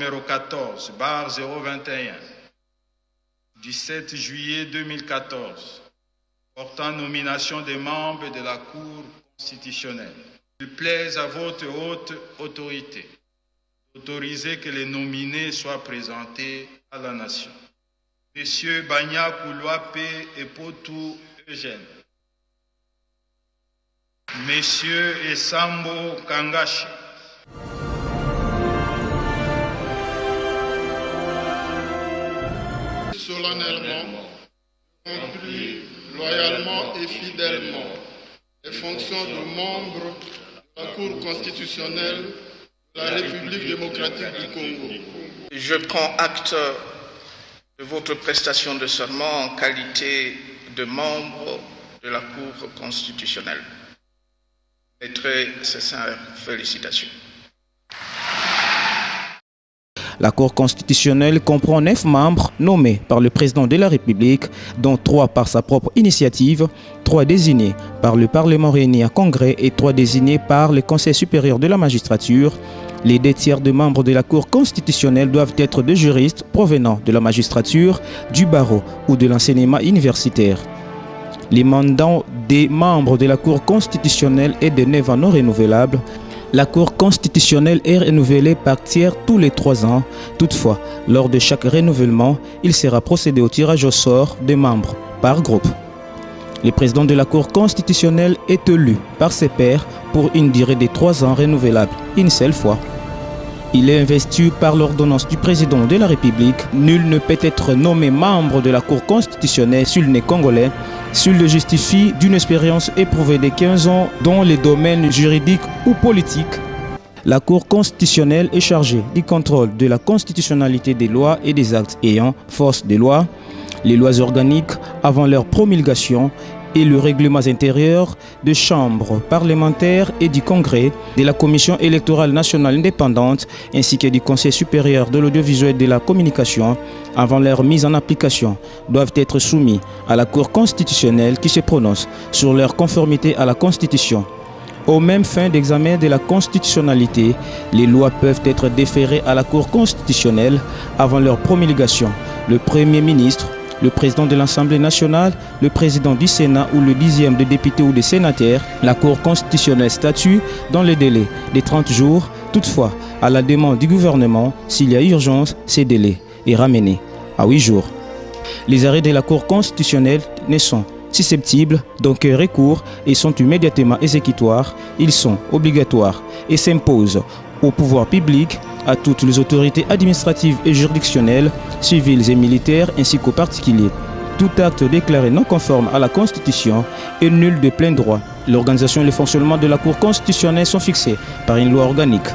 numéro 14/021 du 7 juillet 2014 portant nomination des membres de la Cour constitutionnelle. Il plaise à votre haute autorité d'autoriser que les nominés soient présentés à la nation. Messieurs Banya Koulouape et Potou Eugène. Messieurs Esambo Kangashi. Solennellement, remplir loyalement et fidèlement les fonctions de membre de la Cour constitutionnelle de la République démocratique du Congo. Je prends acte de votre prestation de serment en qualité de membre de la Cour constitutionnelle. Mes très sincères félicitations. La Cour constitutionnelle comprend 9 membres nommés par le président de la République, dont 3 par sa propre initiative, 3 désignés par le Parlement réuni à Congrès et 3 désignés par le Conseil supérieur de la magistrature. Les 2 tiers de membres de la Cour constitutionnelle doivent être des juristes provenant de la magistrature, du barreau ou de l'enseignement universitaire. Les mandats des membres de la Cour constitutionnelle est de 9 ans non renouvelables. La Cour constitutionnelle est renouvelée par tiers tous les 3 ans. Toutefois, lors de chaque renouvellement, il sera procédé au tirage au sort des membres par groupe. Le président de la Cour constitutionnelle est élu par ses pairs pour une durée de 3 ans renouvelable une seule fois. Il est investi par l'ordonnance du président de la République. Nul ne peut être nommé membre de la Cour constitutionnelle s'il n'est congolais, s'il le justifie d'une expérience éprouvée de 15 ans dans les domaines juridiques ou politiques. La Cour constitutionnelle est chargée du contrôle de la constitutionnalité des lois et des actes ayant force de loi, les lois organiques avant leur promulgation et le règlement intérieur des chambres parlementaires et du Congrès, de la Commission électorale nationale indépendante ainsi que du Conseil supérieur de l'audiovisuel et de la communication avant leur mise en application doivent être soumis à la Cour constitutionnelle qui se prononce sur leur conformité à la Constitution. Aux mêmes fins d'examen de la constitutionnalité, les lois peuvent être déférées à la Cour constitutionnelle avant leur promulgation. Le Premier ministre, le président de l'Assemblée nationale, le président du Sénat ou le 10e des députés ou des sénateurs, la Cour constitutionnelle statue dans le délai de 30 jours. Toutefois, à la demande du gouvernement, s'il y a urgence, ces délais est ramené à 8 jours. Les arrêts de la Cour constitutionnelle ne sont susceptibles d'aucun recours et sont immédiatement exécutoires. Ils sont obligatoires et s'imposent au pouvoir public, à toutes les autorités administratives et juridictionnelles, civiles et militaires, ainsi qu'aux particuliers. Tout acte déclaré non conforme à la Constitution est nul de plein droit. L'organisation et le fonctionnement de la Cour constitutionnelle sont fixés par une loi organique.